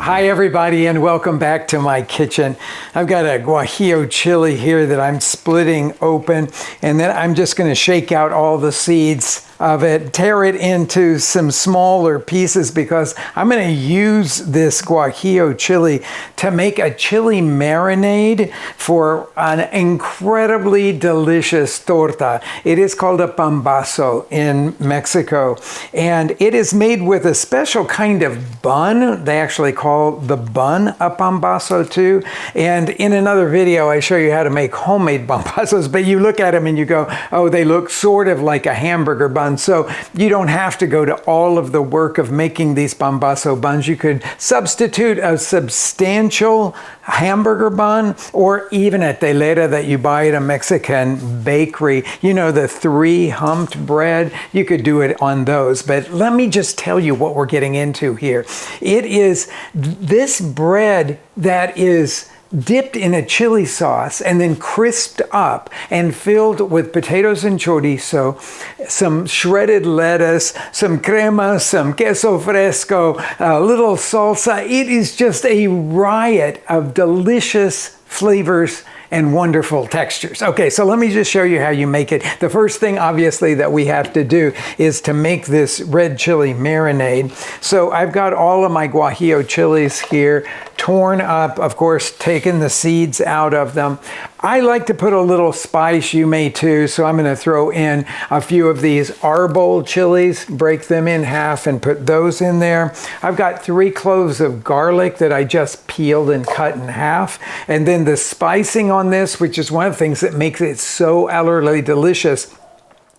Hi everybody, and welcome back to my kitchen. I've got a guajillo chili here that I'm splitting open, and then I'm just going to shake out all the seeds of it, tear it into some smaller pieces because I'm going to use this guajillo chili to make a chili marinade for an incredibly delicious torta. It is called a pambazo in Mexico, and it is made with a special kind of bun. They actually call the bun a pambazo too. And in another video, I show you how to make homemade pambazos, but you look at them and you go, oh, they look sort of like a hamburger bun. So you don't have to go to all of the work of making these pambazo buns. You could substitute a substantial hamburger bun or even a telera that you buy at a Mexican bakery. You know, the 3 humped bread, you could do it on those. But let me just tell you what we're getting into here. It is this bread that is dipped in a chili sauce and then crisped up and filled with potatoes and chorizo, some shredded lettuce, some crema, some queso fresco, a little salsa. It is just a riot of delicious flavors and wonderful textures. Okay, so let me just show you how you make it. The first thing, obviously, that we have to do is to make this red chili marinade. So I've got all of my guajillo chilies here, torn up, of course, taking the seeds out of them. I like to put a little spice, you may too, so I'm gonna throw in a few of these arbol chilies, break them in half and put those in there. I've got 3 cloves of garlic that I just peeled and cut in half. And then the spicing on this, which is one of the things that makes it so utterly delicious,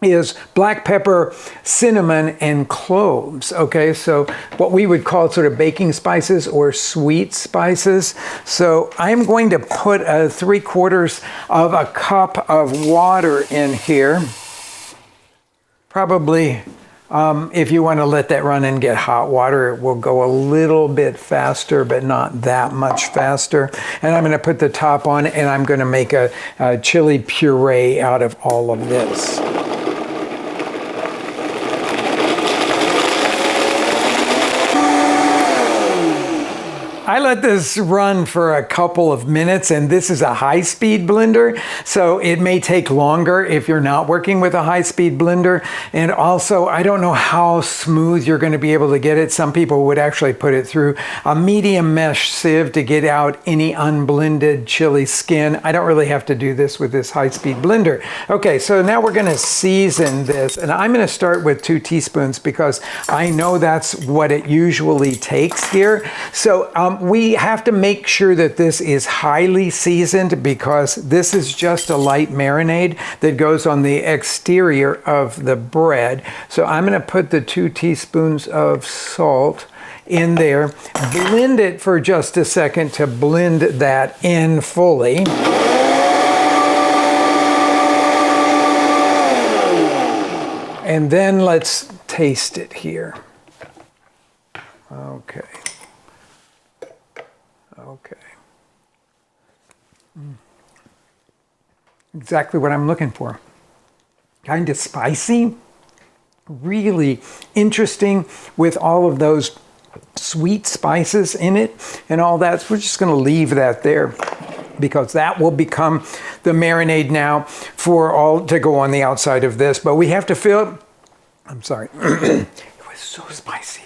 is black pepper, cinnamon, and cloves. Okay, so what we would call sort of baking spices or sweet spices. So I'm going to put 3/4 of a cup of water in here. Probably, if you want to let that run and get hot water, it will go a little bit faster, but not that much faster. And I'm going to put the top on, and I'm going to make a chili puree out of all of this. I let this run for a couple of minutes, and this is a high-speed blender, so it may take longer if you're not working with a high-speed blender. And also, I don't know how smooth you're going to be able to get it. Some people would actually put it through a medium mesh sieve to get out any unblended chili skin. I don't really have to do this with this high-speed blender. Okay, so now we're going to season this, and I'm going to start with 2 teaspoons because I know that's what it usually takes here. So we have to make sure that this is highly seasoned because this is just a light marinade that goes on the exterior of the bread. So I'm going to put the 2 teaspoons of salt in there, blend it for just a second to blend that in fully. And then let's taste it here. Okay. Okay. Exactly what I'm looking for. Kind of spicy, really interesting with all of those sweet spices in it and all that. So we're just going to leave that there because that will become the marinade now for all to go on the outside of this. But we have to fill, I'm sorry, it was so spicy.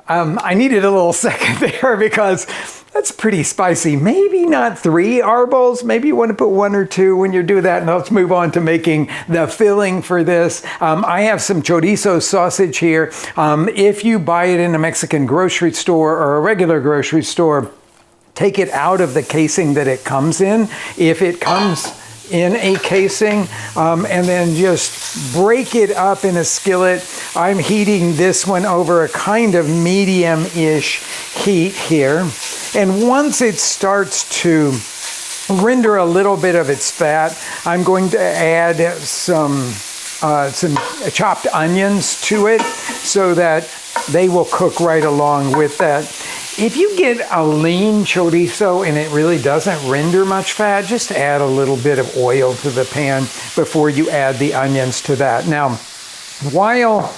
I needed a little second there because that's pretty spicy. Maybe not 3 arbols. Maybe you want to put 1 or 2 when you do that. And let's move on to making the filling for this. I have some chorizo sausage here. If you buy it in a Mexican grocery store or a regular grocery store, take it out of the casing that it comes in. If it comes in a casing, and then just break it up in a skillet. I'm heating this one over a kind of medium-ish heat here. And once it starts to render a little bit of its fat, I'm going to add some chopped onions to it so that they will cook right along with that. If you get a lean chorizo and it really doesn't render much fat, just add a little bit of oil to the pan before you add the onions to that. Now, while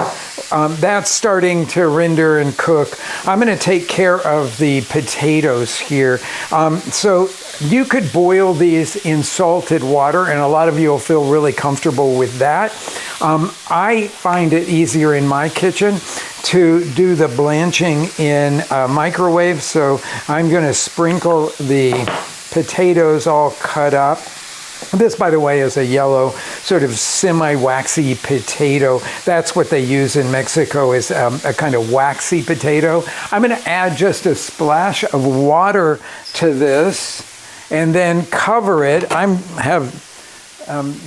that's starting to render and cook. I'm going to take care of the potatoes here. So you could boil these in salted water, and a lot of you will feel really comfortable with that. I find it easier in my kitchen to do the blanching in a microwave, so I'm going to sprinkle the potatoes all cut up. This, by the way, is a yellow, sort of semi-waxy potato. That's what they use in Mexico, is a kind of waxy potato. I'm going to add just a splash of water to this and then cover it. I have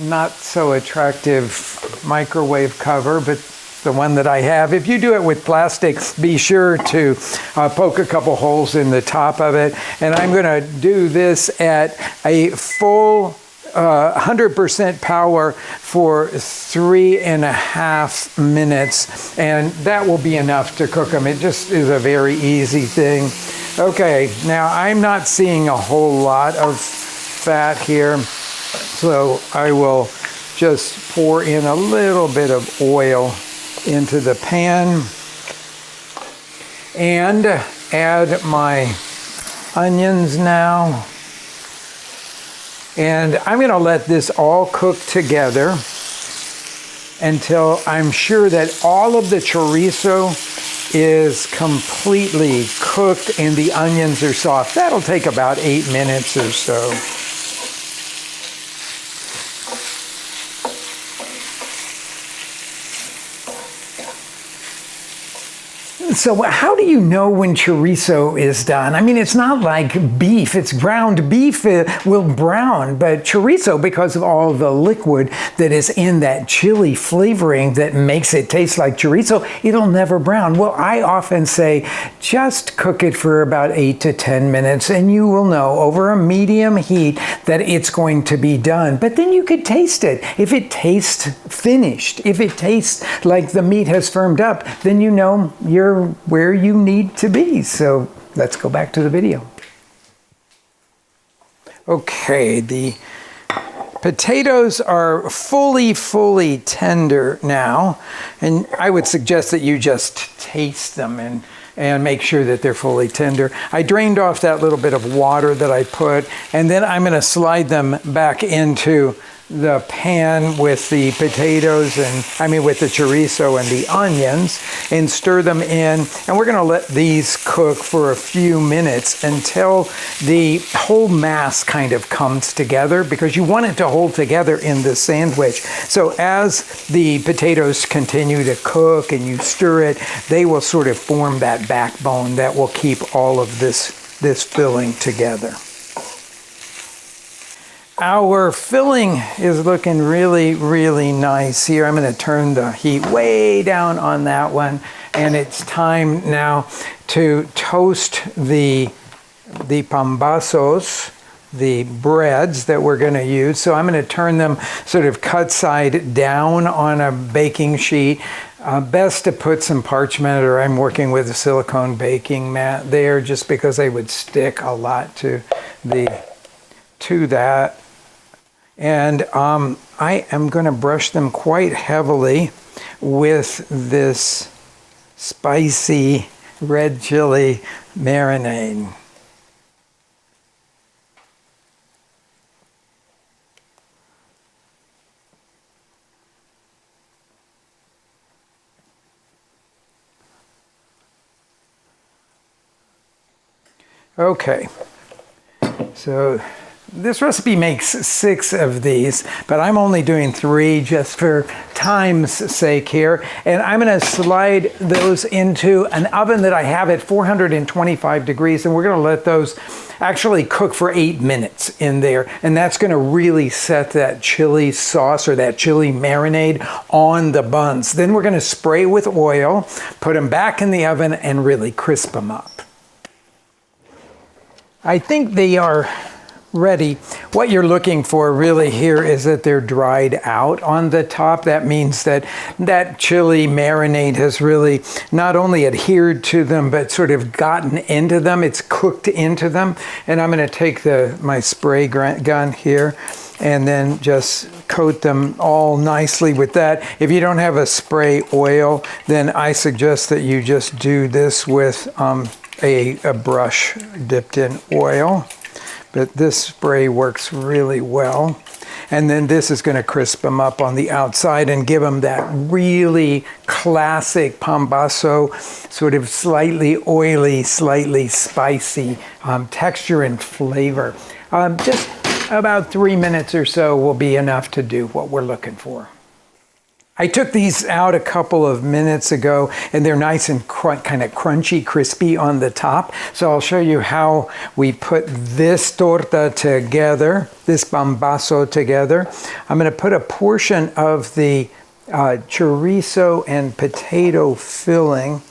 not so attractive microwave cover, but the one that I have. If you do it with plastic, be sure to poke a couple holes in the top of it. And I'm going to do this at a full 100% power for 3.5 minutes, and that will be enough to cook them. It just is a very easy thing. Okay, now I'm not seeing a whole lot of fat here, so I will just pour in a little bit of oil into the pan and add my onions now. And I'm going to let this all cook together until I'm sure that all of the chorizo is completely cooked and the onions are soft. That'll take about 8 minutes or so. So how do you know when chorizo is done? I mean, it's not like beef. It's ground beef will brown, but chorizo, because of all the liquid that is in that chili flavoring that makes it taste like chorizo, it'll never brown. Well, I often say just cook it for about 8 to 10 minutes and you will know over a medium heat that it's going to be done. But then you could taste it. If it tastes finished, if it tastes like the meat has firmed up, then you know you're where you need to be. So let's go back to the video. Okay, the potatoes are fully tender now, and I would suggest that you just taste them and make sure that they're fully tender. I drained off that little bit of water that I put, and then I'm going to slide them back into the pan with the potatoes with the chorizo and the onions, and stir them in. And we're going to let these cook for a few minutes until the whole mass kind of comes together, because you want it to hold together in the sandwich. So as the potatoes continue to cook and you stir it, they will sort of form that backbone that will keep all of this filling together. Our filling is looking really nice here. I'm going to turn the heat way down on that one, and it's time now to toast the pambazos, the breads that we're going to use. So I'm going to turn them sort of cut side down on a baking sheet. Best to put some parchment, or I'm working with a silicone baking mat there, just because they would stick a lot to that. And I am going to brush them quite heavily with this spicy red chili marinade. Okay, so this recipe makes 6 of these, but I'm only doing 3 just for time's sake here. And I'm going to slide those into an oven that I have at 425 degrees, and we're going to let those actually cook for 8 minutes in there. And that's going to really set that chili sauce or that chili marinade on the buns. Then we're going to spray with oil, put them back in the oven, and really crisp them up. I think they are ready. What you're looking for really here is that they're dried out on the top. That means that that chili marinade has really not only adhered to them, but sort of gotten into them. It's cooked into them. And I'm going to take my spray gun here and then just coat them all nicely with that. If you don't have a spray oil, then I suggest that you just do this with a brush dipped in oil. But this spray works really well. And then this is going to crisp them up on the outside and give them that really classic pambazo, sort of slightly oily, slightly spicy texture and flavor. Just about 3 minutes or so will be enough to do what we're looking for. I took these out a couple of minutes ago, and they're nice and kind of crunchy, crispy on the top. So I'll show you how we put this torta together, this pambazo together. I'm going to put a portion of the chorizo and potato filling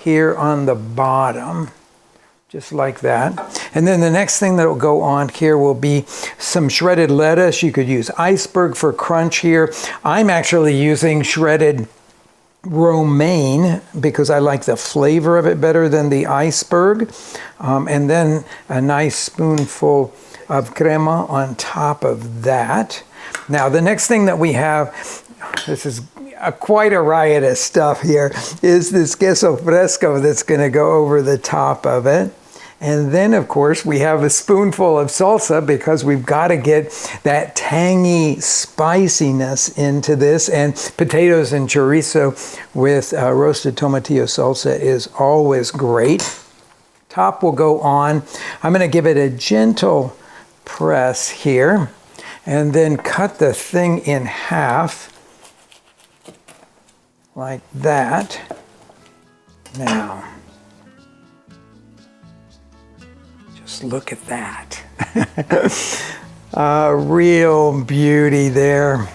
here on the bottom, just like that. And then the next thing that will go on here will be some shredded lettuce. You could use iceberg for crunch here. I'm actually using shredded romaine because I like the flavor of it better than the iceberg. And then a nice spoonful of crema on top of that. Now the next thing that we have, this is quite a riot of stuff here, is this queso fresco that's going to go over the top of it. And then, of course, we have a spoonful of salsa because we've got to get that tangy spiciness into this. And potatoes and chorizo with roasted tomatillo salsa is always great. Top will go on. I'm going to give it a gentle press here and then cut the thing in half like that. Now, just look at that. Real beauty there.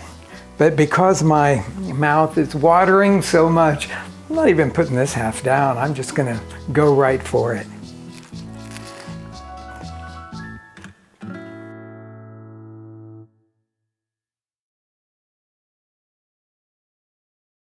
But because my mouth is watering so much, I'm not even putting this half down. I'm just going to go right for it.